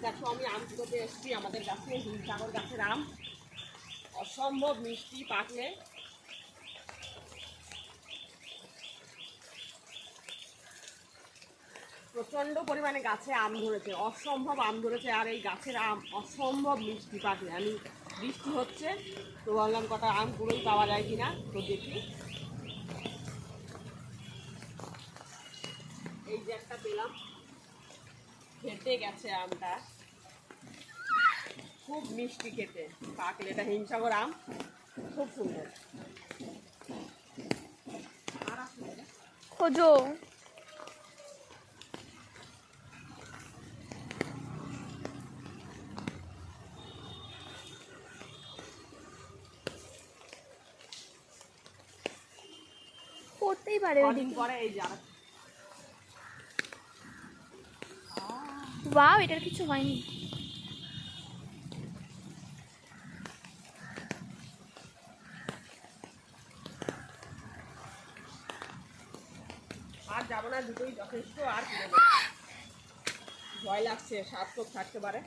দেখো আমি আম কুড়োতে এসেছি আমাদের গাছে, হিমসাগর গাছের আম অসম্ভব মিষ্টি, পাকলে প্রচণ্ড পরিমাণে গাছে আম ধরেছে, অসম্ভব আম ধরেছে। আর এই গাছের আম অসম্ভব মিষ্টি, পাকলে আমি বৃষ্টি হচ্ছে তো ভাবলাম কটা আম কুড়োই পাওয়া যায় কিনা, তো দেখি। এই যে একটা পেলাম, খেতে গেছে আমটা, খুব মিষ্টি খেতে, পাকলে। এটা হিমসাগর আম, খুব সুন্দর। খোঁজো করতেই পারে কদিন পরে এই যে বাহ, এটার কিছু হয়নি। আর যাবো না, দুটোই যথেষ্ট। আর ভয় লাগছে, শ্বাসকষ্ট থাকতে পারে।